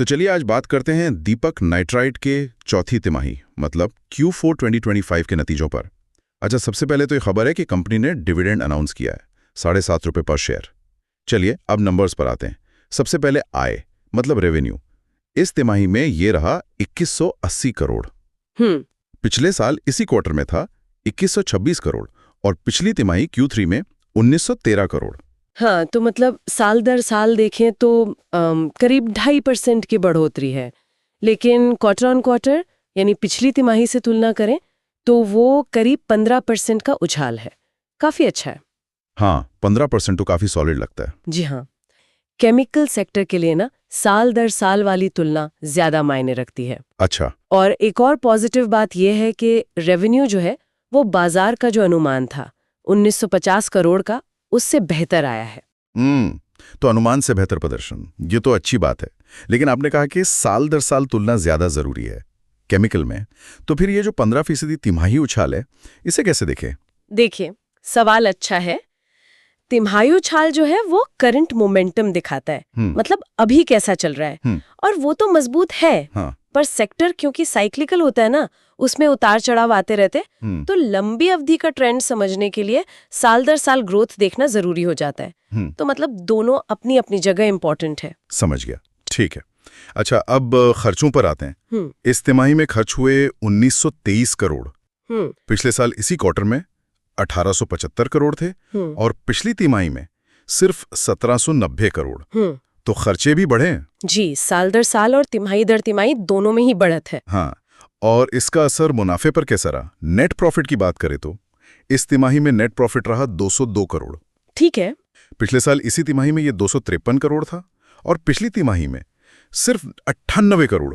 तो चलिए आज बात करते हैं दीपक नाइट्राइट के चौथी तिमाही मतलब Q4 2025 के नतीजों पर। अच्छा, सबसे पहले तो ये खबर है कि कंपनी ने डिविडेंड अनाउंस किया है, ₹7.5 पर शेयर। चलिए अब नंबर्स पर आते हैं। सबसे पहले आय मतलब रेवेन्यू। इस तिमाही में ये रहा 2180 करोड़। पिछले साल इसी क्वार्टर में था 2126 करोड़ और पिछली तिमाही Q3 में 1913 करोड़। हाँ, तो मतलब साल दर साल देखें तो करीब 2.5% की बढ़ोतरी है, लेकिन क्वार्टर ऑन क्वार्टर यानी पिछली तिमाही से तुलना करें तो वो करीब 15% का उछाल है। काफी अच्छा है। हाँ, 15% तो काफी सॉलिड लगता है। जी हाँ, केमिकल सेक्टर के लिए ना साल दर साल वाली तुलना ज्यादा मायने रखती है। अच्छा। और एक और पॉजिटिव बात यह है कि रेवेन्यू जो है वो बाजार का जो अनुमान था 1950 करोड़ का, उससे बेहतर आया है। तो अनुमान से बेहतर प्रदर्शन, ये तो अच्छी बात है। लेकिन आपने कहा कि साल दर साल तुलना ज्यादा जरूरी है केमिकल में, तो फिर ये जो 15% तिमाही उछाल है, इसे कैसे देखें? देखिए, सवाल अच्छा है। तिमाही उछाल जो है वो करंट मोमेंटम दिखाता है, मतलब अभी कैसा चल रहा है, और वो तो मजबूत है। हाँ। पर सेक्टर क्योंकि साइक्लिकल होता है ना, उसमें उतार चढ़ाव आते रहते, तो लंबी अवधि का ट्रेंड समझने के लिए साल दर साल ग्रोथ देखना जरूरी हो जाता है। तो मतलब दोनों अपनी अपनी जगह इंपॉर्टेंट है। समझ गया, ठीक है। अच्छा, अब खर्चों पर आते हैं। इस तिमाही में खर्च हुए 1923 करोड़। पिछले साल इसी क्वार्टर में 1875 करोड़ थे और पिछली तिमाही में सिर्फ 1790 करोड़। तो खर्चे भी बढ़े। जी, साल दर साल और तिमाही दर तिमाही दोनों में ही बढ़त है। हाँ, और इसका असर मुनाफे पर कैसा रहा? नेट प्रॉफिट की बात करें तो इस तिमाही में नेट प्रॉफिट रहा 202 करोड़। ठीक है। पिछले साल इसी तिमाही में ये 253 करोड़ था और पिछली तिमाही में सिर्फ 98 करोड़।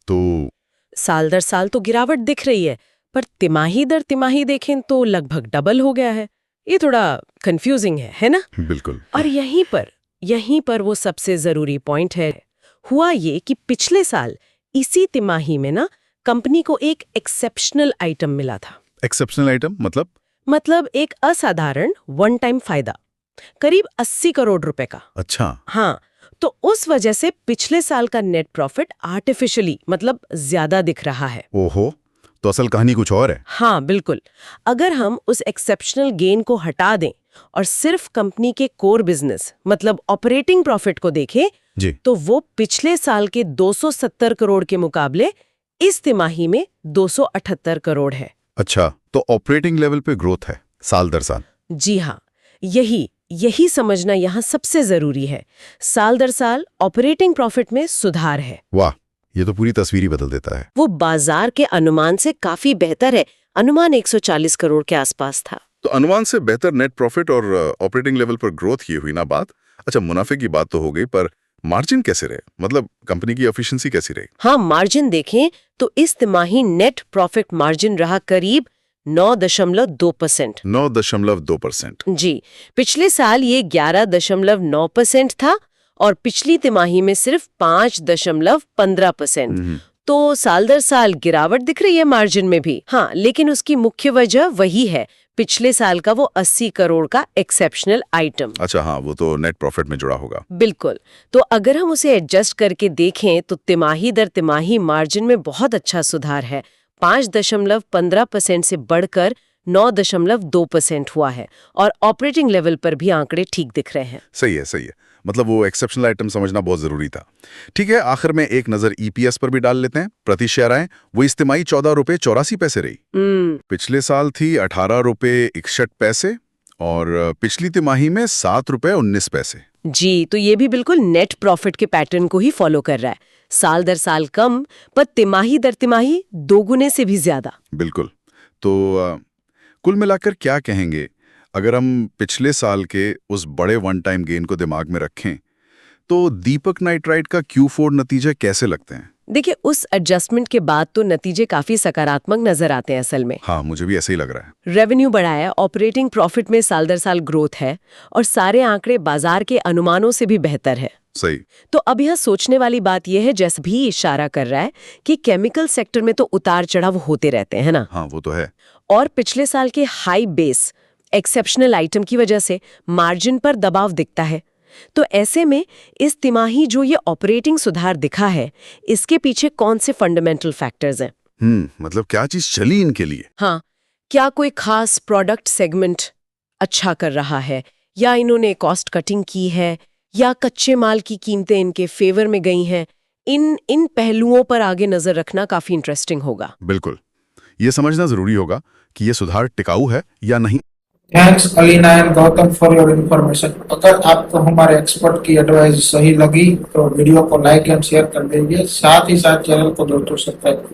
तो साल दर साल तो गिरावट दिख रही है, पर तिमाही दर तिमाही देखें तो लगभग डबल हो गया है। ये थोड़ा कंफ्यूजिंग है ना? बिल्कुल। और यहीं पर वो सबसे जरूरी पॉइंट है। हुआ ये कि पिछले साल इसी तिमाही में ना कंपनी को एक एक्सेप्शनल आइटम मिला था। एक्सेप्शनल आइटम मतलब एक असाधारण वन टाइम फायदा, करीब 80 करोड़ रुपए का। अच्छा। हाँ, तो उस वजह से पिछले साल का नेट प्रॉफिट आर्टिफिशियली मतलब ज्यादा दिख रहा है। ओहो, तो असल कहानी कुछ और है। हाँ बिल्कुल। अगर हम उस एक्सेप्शनल गेन को हटा दें और सिर्फ कंपनी के कोर बिजनेस मतलब ऑपरेटिंग प्रॉफिट को देखें जी, तो वो पिछले साल के 270 करोड़ के मुकाबले इस तिमाही में 278 करोड़ है। अच्छा, तो ऑपरेटिंग लेवल पे ग्रोथ है साल दर साल। जी हाँ, यही समझना यहाँ सबसे जरूरी है। साल दर साल ऑपरेटिंग प्रॉफिट में सुधार है। वाह, ये तो पूरी तस्वीर ही बदल देता है। वो बाजार के अनुमान से काफी बेहतर है। अनुमान 140 करोड़ के आसपास था। तो अनुमान से बेहतर नेट प्रॉफिट और ऑपरेटिंग लेवल पर ग्रोथ की हुई ना बात। अच्छा, मुनाफे की बात तो हो गई, पर मार्जिन कैसे रहे? मतलब कंपनी की एफिशिएंसी कैसी रही? हाँ, मार्जिन देखें तो इस तिमाही नेट प्रॉफिट मार्जिन रहा करीब 9.2%। 9.2%। जी, पिछले साल ये 11.9% था और पिछली तिमाही में सिर्फ 5.15%। तो साल दर साल गिरावट दिख रही है मार्जिन में भी। हाँ, लेकिन उसकी मुख्य वजह वही है, पिछले साल का वो 80 करोड़ का एक्सेप्शनल आइटम। अच्छा, हाँ, वो तो नेट प्रॉफिट में जुड़ा होगा। बिल्कुल। तो अगर हम उसे एडजस्ट करके देखें तो तिमाही दर तिमाही मार्जिन में बहुत अच्छा सुधार है। 5.15% से बढ़कर 9.2% हुआ है और ऑपरेटिंग लेवल पर भी आंकड़े ठीक दिख रहे हैं। सही है। मतलब वो एक्सेप्शनल आइटम समझना बहुत जरूरी था। ठीक है, आखिर में एक नजर ईपीएस पर भी डाल लेते हैं। प्रति शेयर आए वो इस तिमाही 14 रुपए 84 पैसे रही। पिछले साल थी 18 रुपए 61 पैसे और पिछली तिमाही में 7 रुपए 19 पैसे। जी, तो ये भी बिल्कुल नेट प्रॉफिट के पैटर्न को ही फॉलो कर रहा है। साल दर साल कम, पर तिमाही दर तिमाही 2 गुने से भी ज्यादा। बिल्कुल। तो कुल मिलाकर क्या कहेंगे, अगर हम पिछले साल के उस बड़े वन टाइम गेन को दिमाग में रखें तो दीपक नाइट्राइट का Q4 नतीजे कैसे लगते हैं? देखिए, उस एडजस्टमेंट के बाद तो नतीजे काफी सकारात्मक नजर आते हैं असल में। हाँ, मुझे भी ऐसे ही लग रहा है। रेवेन्यू बढ़ा है, ऑपरेटिंग प्रॉफिट में साल दर साल ग्रोथ है और सारे आंकड़े बाजार के अनुमानों से भी बेहतर है। सही। तो अब यह सोचने वाली बात यह है, जैसे भी इशारा कर रहा है कि केमिकल सेक्टर में तो उतार चढ़ाव होते रहते हैं ना। हाँ, वो तो है। और पिछले साल के हाई बेस एक्सेप्शनल आइटम की वजह से मार्जिन पर दबाव दिखता है। तो ऐसे में इस तिमाही जो ये ऑपरेटिंग सुधार दिखा है, इसके पीछे कौन से फंडामेंटल फैक्टर्स हैं? मतलब क्या चीज चली इनके लिए? हाँ, क्या कोई खास प्रोडक्ट सेगमेंट अच्छा कर रहा है, या इन्होंने कॉस्ट कटिंग की है, या कच्चे माल की कीमतें इनके फेवर में गई हैं? इन पहलुओं पर आगे नजर रखना काफी इंटरेस्टिंग होगा। बिल्कुल, ये समझना जरूरी होगा कि ये सुधार टिकाऊ है या नहीं। Thanks Alina and Gautam for your information. अगर आपको हमारे एक्सपर्ट की एडवाइस सही लगी तो वीडियो को लाइक एंड शेयर कर दीजिए, साथ ही साथ चैनल को दोस्तों सब्सक्राइब